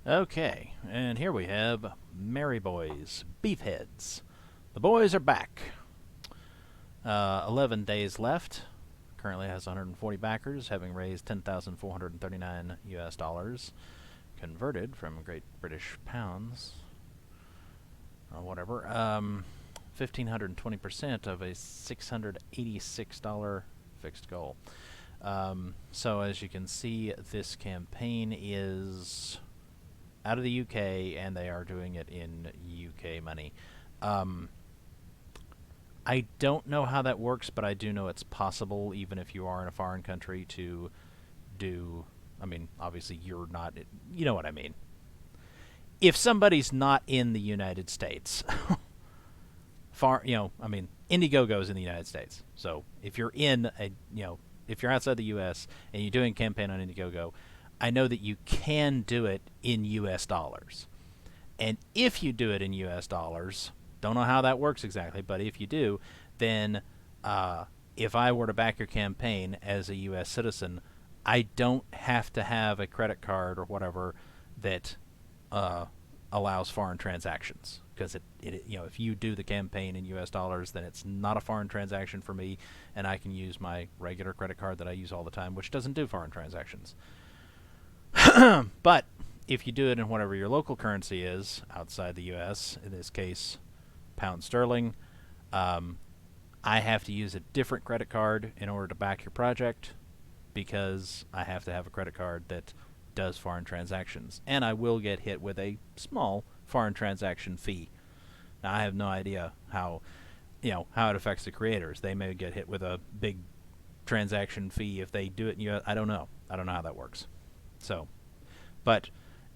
Okay, and here we have Merry Boys, Beefheads. The boys are back. 11 days left. Currently has 140 backers, having raised 10,439 US dollars, converted from Great British pounds, or whatever. 1,520% of a $686 fixed goal. So as you can see, this campaign is out of the UK, and they are doing it in UK money. I don't know how that works, but I do know it's possible, even if you are in a foreign country, to do. I mean, obviously, you're not. You know what I mean. If somebody's not in the United States, I mean, Indiegogo's in the United States. So if you're if you're outside the U.S. and you're doing a campaign on Indiegogo, I know that you can do it in U.S. dollars. And if you do it in U.S. dollars, don't know how that works exactly, but if you do, then if I were to back your campaign as a U.S. citizen, I don't have to have a credit card or whatever that allows foreign transactions. Because if you do the campaign in U.S. dollars, then it's not a foreign transaction for me, and I can use my regular credit card that I use all the time, which doesn't do foreign transactions. But if you do it in whatever your local currency is outside the U.S., in this case, pound sterling, I have to use a different credit card in order to back your project, because I have to have a credit card that does foreign transactions, and I will get hit with a small foreign transaction fee. Now, I have no idea how it affects the creators. They may get hit with a big transaction fee if they do it in US. I don't know how that works. So, but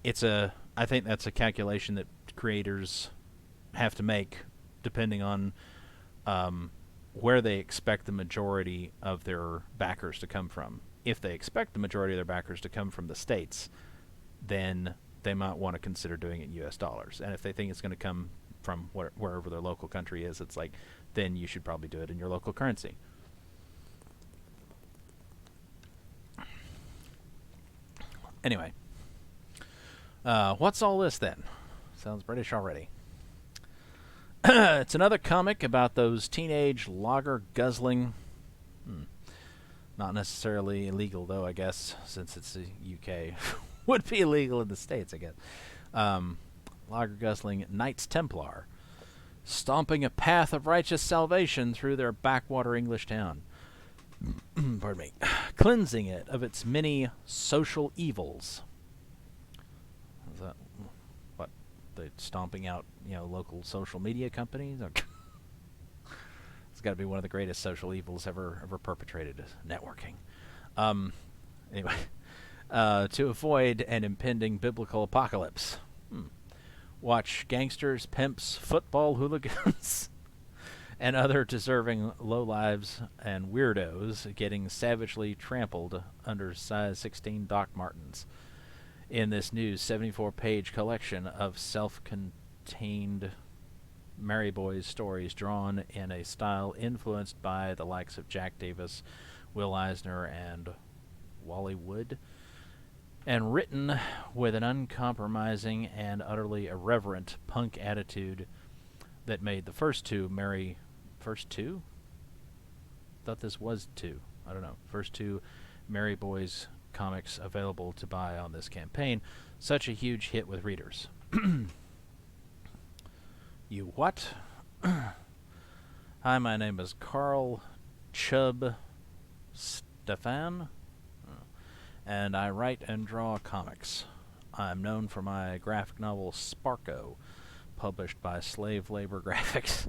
I think that's a calculation that creators have to make depending on where they expect the majority of their backers to come from. If they expect the majority of their backers to come from the States, then they might want to consider doing it in U.S. dollars. And if they think it's going to come from wherever their local country is, it's like, then you should probably do it in your local currency. Anyway, what's all this then? Sounds British already. It's another comic about those teenage lager guzzling. Not necessarily illegal, though, I guess, since it's the UK. Would be illegal in the States, I guess. Lager guzzling Knights Templar, stomping a path of righteous salvation through their backwater English town. Pardon me. Cleansing it of its many social evils. Is that what? They're stomping out, local social media companies? It's got to be one of the greatest social evils ever perpetrated, networking. Anyway, to avoid an impending biblical apocalypse. Watch gangsters, pimps, football hooligans, and other deserving lowlives and weirdos getting savagely trampled under size 16 Doc Martens in this new 74-page collection of self-contained Merry Boys stories drawn in a style influenced by the likes of Jack Davis, Will Eisner, and Wally Wood, and written with an uncompromising and utterly irreverent punk attitude that made the first two thought this was two. I don't know. First two Merry Boys comics available to buy on this campaign such a huge hit with readers. You what? Hi, my name is Carl Chubb Stefan, and I write and draw comics. I'm known for my graphic novel Sparko, published by Slave Labor Graphics,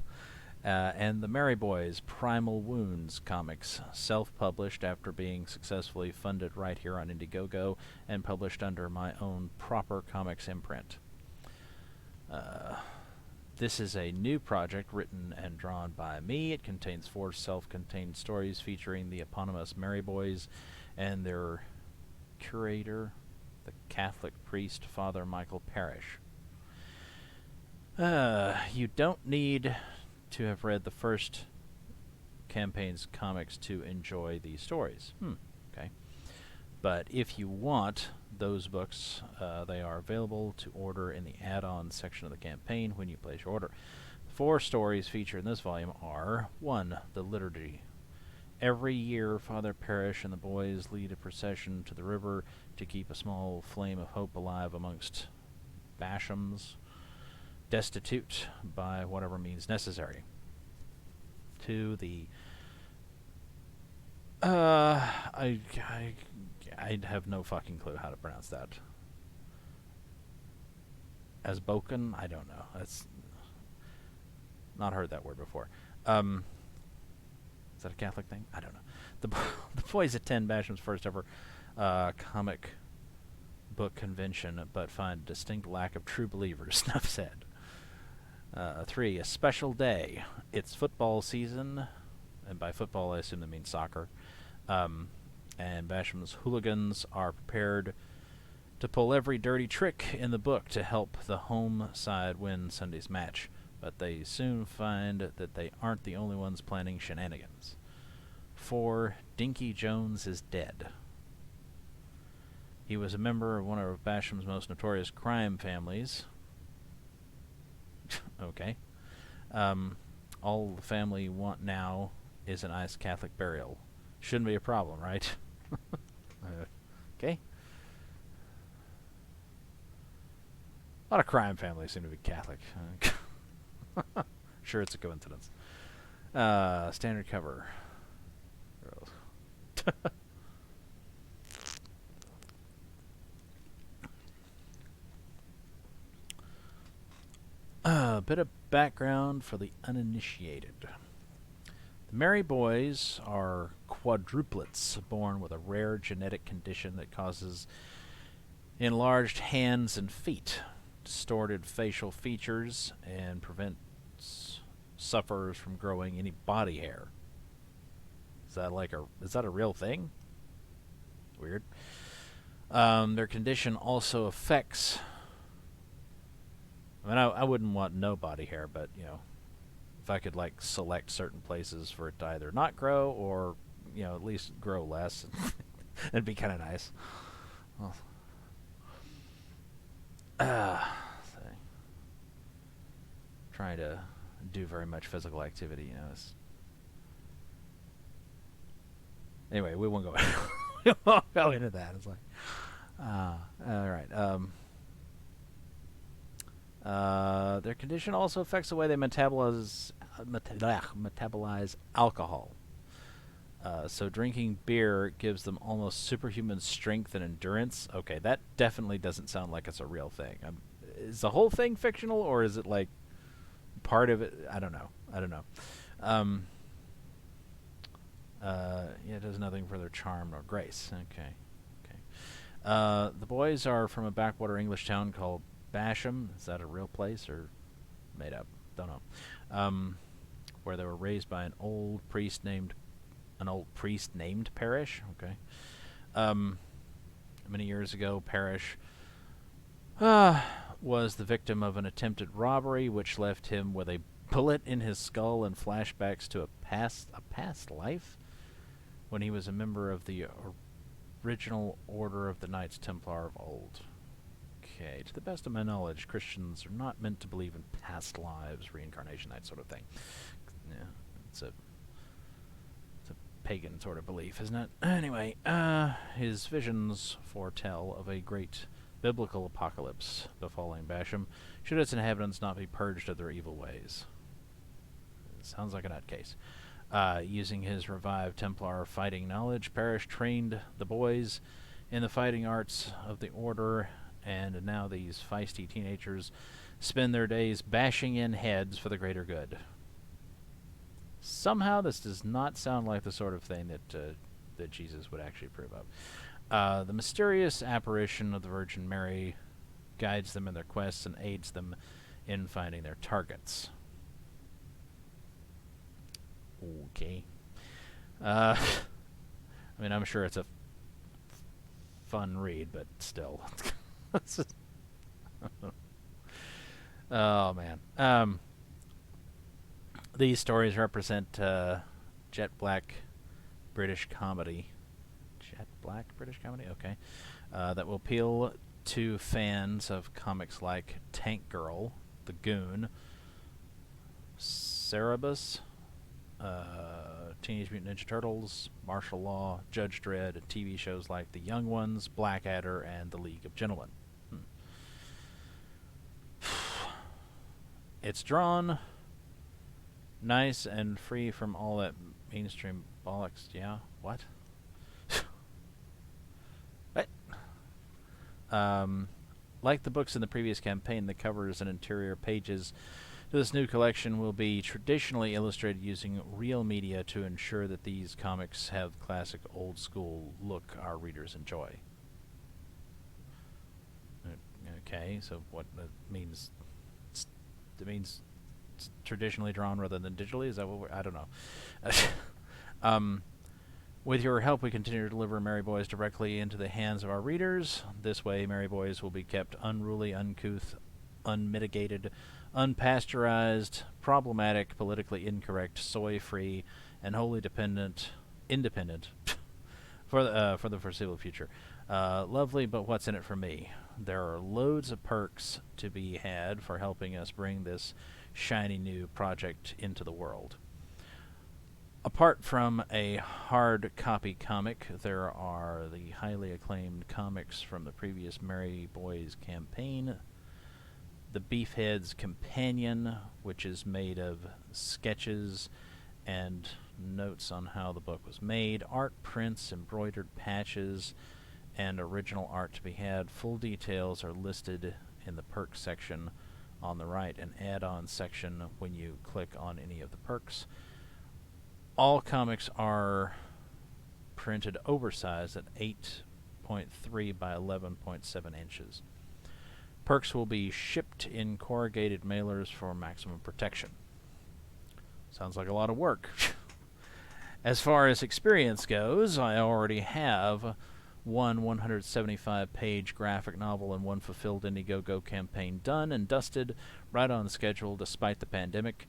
and the Merry Boys Primal Wounds comics, self-published after being successfully funded right here on Indiegogo and published under my own proper comics imprint. This is a new project written and drawn by me. It contains 4 self-contained stories featuring the eponymous Merry Boys and their curator, the Catholic priest Father Michael Parrish. You don't need to have read the first campaign's comics to enjoy these stories. Okay. But if you want those books, they are available to order in the add-on section of the campaign when you place your order. 4 stories featured in this volume are: 1. The Liturgy. Every year, Father Parish and the boys lead a procession to the river to keep a small flame of hope alive amongst Bashams, destitute by whatever means necessary. 2. The I have no fucking clue how to pronounce that. Asboken? I don't know. That's not heard that word before. Is that a Catholic thing? I don't know. The boys attend Basham's first ever comic book convention, but find a distinct lack of true believers. Enough said. 3. A special day. It's football season, and by football I assume they mean soccer. And Basham's hooligans are prepared to pull every dirty trick in the book to help the home side win Sunday's match. But they soon find that they aren't the only ones planning shenanigans. 4. Dinky Jones is dead. He was a member of one of Basham's most notorious crime families. Okay. All the family want now is a nice Catholic burial. Shouldn't be a problem, right? Okay. A lot of crime families seem to be Catholic. Sure, it's a coincidence. Standard cover. A bit of background for the uninitiated. The Merry Boys are quadruplets born with a rare genetic condition that causes enlarged hands and feet, distorted facial features, and prevents sufferers from growing any body hair. Is that a real thing? Weird. Their condition also affects. I mean, I wouldn't want no body hair, but if I could select certain places for it to either not grow or at least grow less, it'd be kind of nice. Well, trying to do very much physical activity, Anyway, we won't go. We won't go into that. It's like, all right. Their condition also affects the way they metabolize alcohol. So drinking beer gives them almost superhuman strength and endurance. Okay, that definitely doesn't sound like it's a real thing. Is the whole thing fictional, or is it part of it? I don't know. It does nothing for their charm nor grace. Okay. The boys are from a backwater English town called Basham. Is that a real place or made up? Don't know. Where they were raised by an old priest named Parish. Okay. Many years ago, Parish was the victim of an attempted robbery, which left him with a bullet in his skull and flashbacks to a past life when he was a member of the original Order of the Knights Templar of old. Okay, to the best of my knowledge, Christians are not meant to believe in past lives, reincarnation, that sort of thing. Yeah, it's a pagan sort of belief, isn't it? Anyway, his visions foretell of a great biblical apocalypse befalling Basham, should its inhabitants not be purged of their evil ways. Sounds like a nutcase. Using his revived Templar fighting knowledge, Parish trained the boys in the fighting arts of the Order, and now these feisty teenagers spend their days bashing in heads for the greater good. Somehow this does not sound like the sort of thing that Jesus would actually approve of. The mysterious apparition of the Virgin Mary guides them in their quests and aids them in finding their targets. Okay. I mean, I'm sure it's a fun read, but still. Oh, man. These stories represent jet black British comedy. Jet black British comedy. Okay, that will appeal to fans of comics like Tank Girl, The Goon, Cerebus, Teenage Mutant Ninja Turtles, Martial Law, Judge Dredd, and TV shows like The Young Ones, Blackadder, and The League of Gentlemen. It's drawn nice and free from all that mainstream bollocks. Yeah, what? What? Like the books in the previous campaign, the covers and interior pages to this new collection will be traditionally illustrated using real media to ensure that these comics have the classic old school look our readers enjoy. Okay, so what that means? It means it's traditionally drawn rather than digitally? Is that what I don't know. With your help, we continue to deliver Merry Boys directly into the hands of our readers. This way, Merry Boys will be kept unruly, uncouth, unmitigated, unpasteurized, problematic, politically incorrect, soy-free, and wholly independent for the foreseeable future. Lovely, but what's in it for me? There are loads of perks to be had for helping us bring this shiny new project into the world. Apart from a hard copy comic, there are the highly acclaimed comics from the previous Merry Boys campaign, the BEEFHEADS Companion, which is made of sketches and notes on how the book was made, art prints, embroidered patches, and original art to be had. Full details are listed in the perks section on the right and add-on section when you click on any of the perks. All comics are printed oversized at 8.3 by 11.7 inches. Perks will be shipped in corrugated mailers for maximum protection. Sounds like a lot of work. As far as experience goes, I already have one 175-page graphic novel and one fulfilled Indiegogo campaign done and dusted, right on schedule despite the pandemic.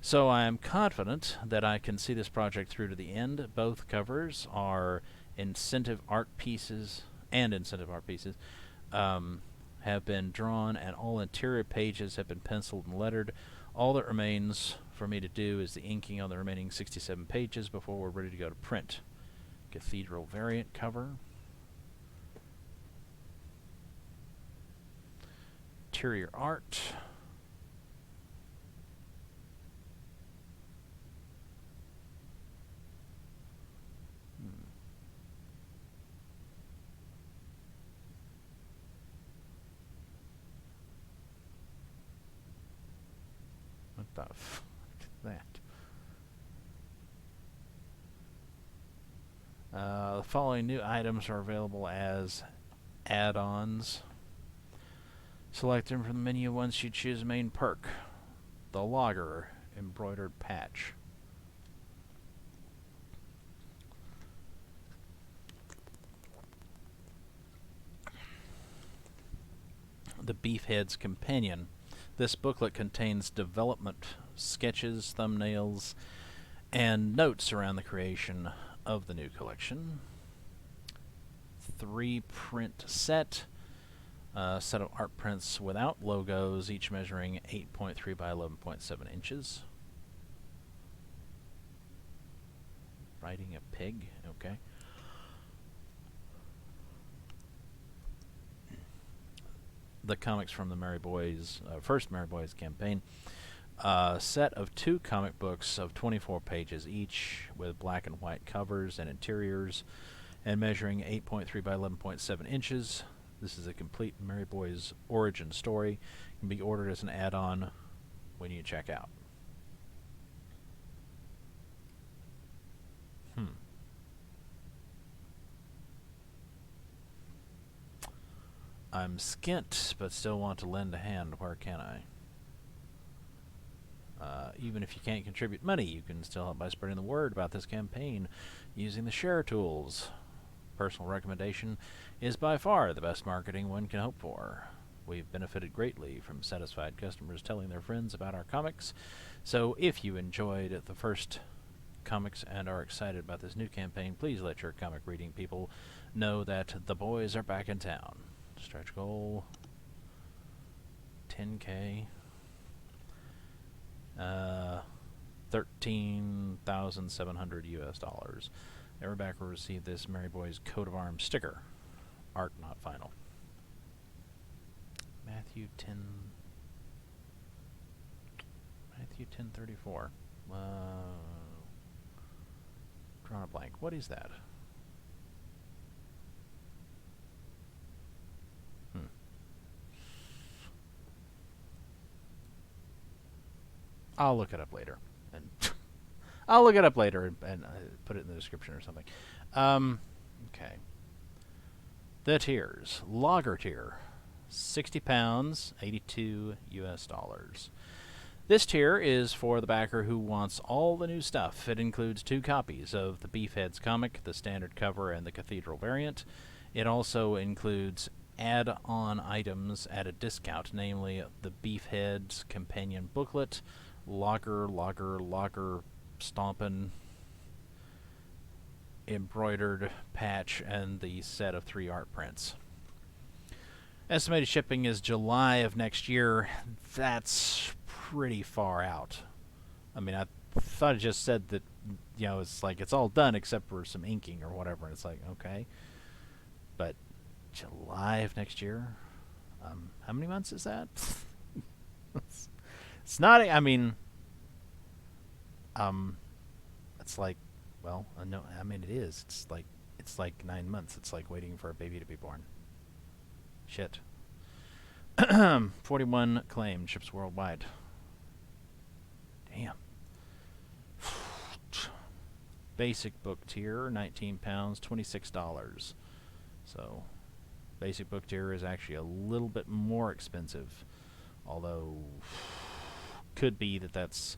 So I am confident that I can see this project through to the end. Both covers are incentive art pieces, have been drawn, and all interior pages have been penciled and lettered. All that remains for me to do is the inking on the remaining 67 pages before we're ready to go to print. Cathedral variant cover. Interior art. What the fuck is that? The following new items are available as add-ons. Select them from the menu once you choose main perk. The Logger embroidered patch. The BEEFHEADS Companion. This booklet contains development sketches, thumbnails, and notes around the creation of the new collection. 3-print set. Set of art prints without logos, each measuring 8.3 by 11.7 inches. Riding a pig, okay. The comics from the Merry Boys, first Merry Boys campaign. Set of 2 comic books of 24 pages each with black and white covers and interiors and measuring 8.3 by 11.7 inches. This is a complete Merry Boys origin story. It can be ordered as an add-on when you check out. I'm skint, but still want to lend a hand. Where can I? Even if you can't contribute money, you can still help by spreading the word about this campaign using the share tools. Personal recommendation is by far the best marketing one can hope for. We've benefited greatly from satisfied customers telling their friends about our comics, so if you enjoyed the first comics and are excited about this new campaign, please let your comic reading people know that the boys are back in town. Stretch goal, 10K. 13,700 US dollars. Every backer will receive this Merry Boys coat of arms sticker. Art not final. Matthew 1034. Drawn a blank. What is that? I'll look it up later, and I'll look it up later and put it in the description or something. Okay. The tiers. Lager tier, 60 pounds, 82 US dollars. This tier is for the backer who wants all the new stuff. It includes 2 copies of the BEEFHEADS comic, the standard cover and the Cathedral variant. It also includes add-on items at a discount, namely the BEEFHEADS companion booklet, Lager Stompin' embroidered patch, and the set of 3 art prints. Estimated shipping is July of next year. That's pretty far out. I mean, I thought it just said that, you know, it's like it's all done except for some inking or whatever, and it's like, okay. But July of next year? How many months is that? It's not, I mean, it's like, well, no, I mean, it is. It's like 9 months. It's like waiting for a baby to be born. Shit. 41 claimed, ships worldwide. Damn. Basic book tier, 19 pounds, $26. So, basic book tier is actually a little bit more expensive, although could be that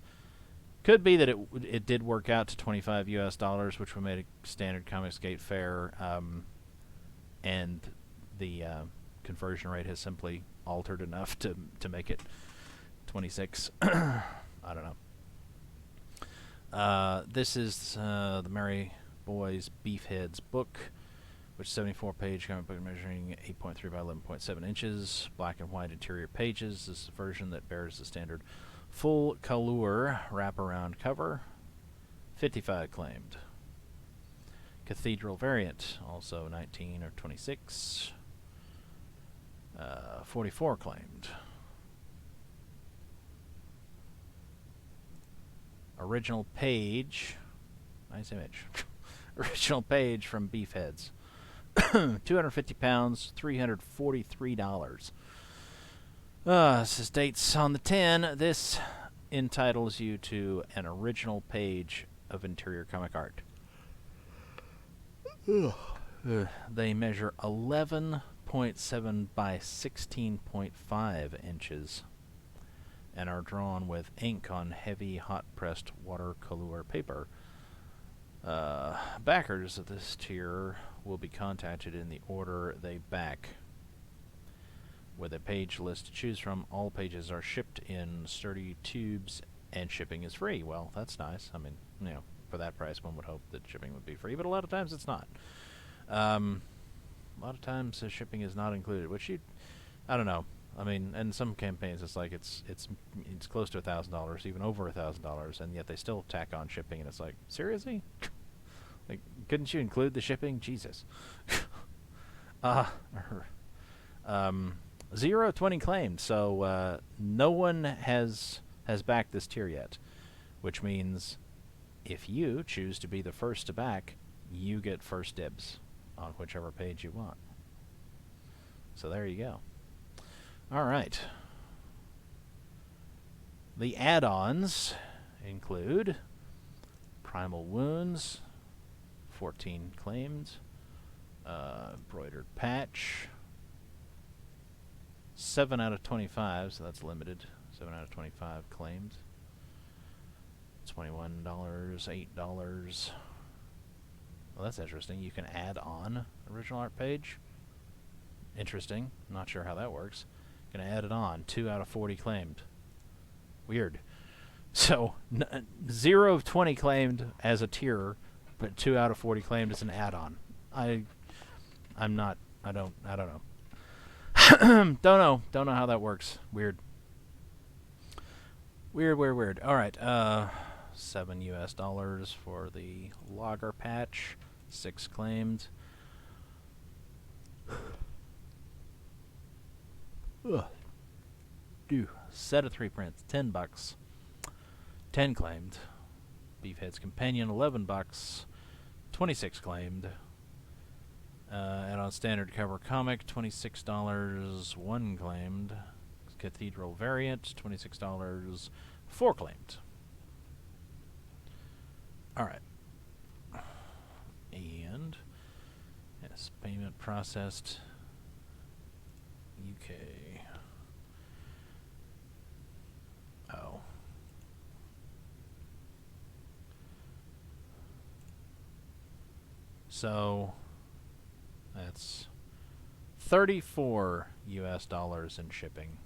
it did work out to 25 US dollars, which would make a standard ComicsGate fare, and the conversion rate has simply altered enough to make it 26. I don't know. This is the Merry Boys BEEFHEADS book, which is 74-page comic book measuring 8.3 by 11.7 inches, black and white interior pages. This is the version that bears the standard full color wraparound cover. 55 claimed. Cathedral variant, also 19 or 26. 44 claimed. Original page, nice image. Original page from BEEFHEADS. 250 pounds, $343. This is dates on the 10. This entitles you to an original page of interior comic art. They measure 11.7 by 16.5 inches and are drawn with ink on heavy hot-pressed watercolor paper. Backers of this tier will be contacted in the order they back. With a page list to choose from, all pages are shipped in sturdy tubes, and shipping is free. Well, that's nice. I mean, you know, for that price, one would hope that shipping would be free, but a lot of times it's not. A lot of times shipping is not included, which I don't know. I mean, in some campaigns, it's like it's close to $1,000, even over $1,000, and yet they still tack on shipping, and it's like, seriously? Like, couldn't you include the shipping? Jesus. 0-20 claimed, so no one has backed this tier yet, which means if you choose to be the first to back, you get first dibs on whichever page you want. So there you go. All right. The add-ons include Primal Wounds, 14 claimed, embroidered patch, 7 out of 25, so that's limited. 7 out of 25 claimed. $21, $8. Well, that's interesting. You can add on original art page. Interesting. Not sure how that works. Gonna add it on. 2 out of 40 claimed. Weird. So 0 of 20 claimed as a tier, but 2 out of 40 claimed as an add-on. I'm not. I don't know. Don't know. Don't know how that works. Weird. Weird. All right. $7 for the logger patch. 6 claimed. Ugh. Set of 3 prints. $10. 10 claimed. BEEFHEADS Companion. $11. 26 claimed. And on standard cover comic, $26, 1 claimed. Cathedral variant, $26, 4 claimed. Alright. And, yes, payment processed. UK. Oh. So that's $34 in shipping.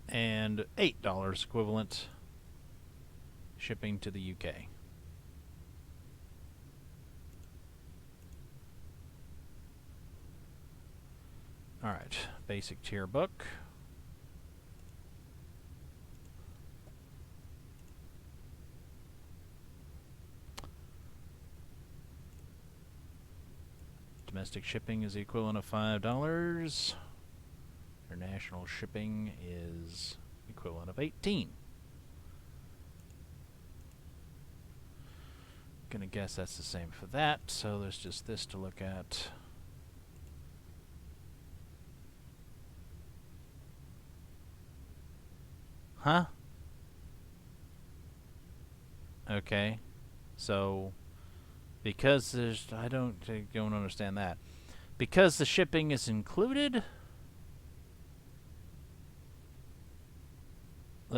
And $8 equivalent shipping to the UK. Alright, basic tier book. Domestic shipping is the equivalent of $5. International shipping is equivalent of $18. Gonna guess that's the same for that, so there's just this to look at. Huh? Okay. So because there's I don't understand that. Because the shipping is included?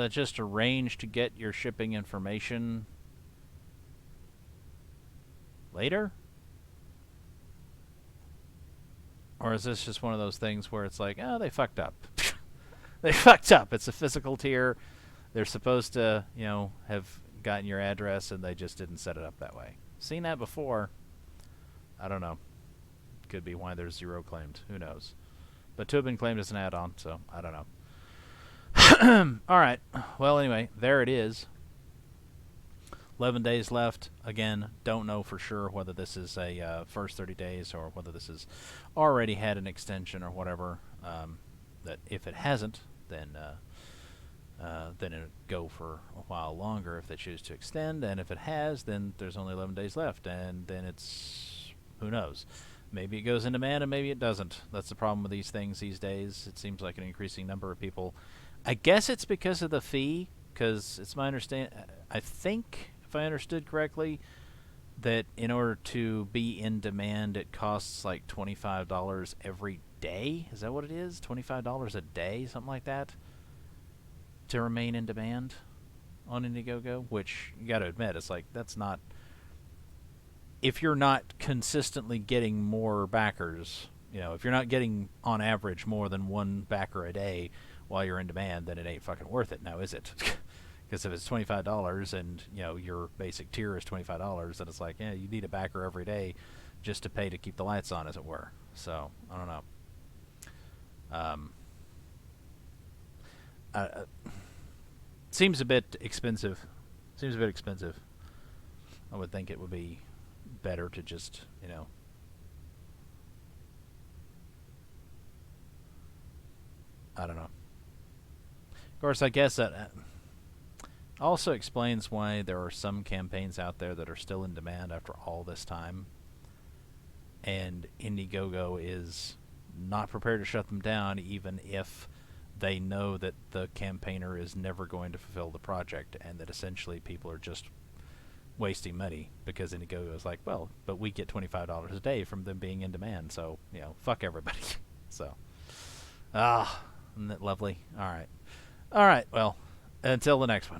Just arrange to get your shipping information later? Or is this just one of those things where it's like, oh, they fucked up. They fucked up. It's a physical tier. They're supposed to, have gotten your address and they just didn't set it up that way. Seen that before. I don't know. Could be why there's 0 claimed. Who knows? But to have been claimed as an add-on, so I don't know. Alright. Well, anyway, there it is. 11 days left. Again, don't know for sure whether this is a first 30 days or whether this has already had an extension or whatever. That if it hasn't, then it'll go for a while longer if they choose to extend. And if it has, then there's only 11 days left. And then it's, who knows? Maybe it goes in demand and maybe it doesn't. That's the problem with these things these days. It seems like an increasing number of people. I guess it's because of the fee, because it's my understanding, I think, if I understood correctly, that in order to be in demand, it costs like $25 every day. Is that what it is? $25 a day, something like that, to remain in demand on Indiegogo, which you got to admit, it's like, that's not, if you're not consistently getting more backers, if you're not getting on average more than 1 backer a day while you're in demand, then it ain't fucking worth it now, is it? Because if it's $25 and your basic tier is $25, then it's like, yeah, you need a backer every day just to pay to keep the lights on, as it were. So I don't know. Seems a bit expensive. I would think it would be better to just I don't know. Of course, I guess that also explains why there are some campaigns out there that are still in demand after all this time, and Indiegogo is not prepared to shut them down even if they know that the campaigner is never going to fulfill the project, and that essentially people are just wasting money because Indiegogo is like, well, but we get $25 a day from them being in demand, so, fuck everybody. So, isn't that lovely? All right, well, until the next one.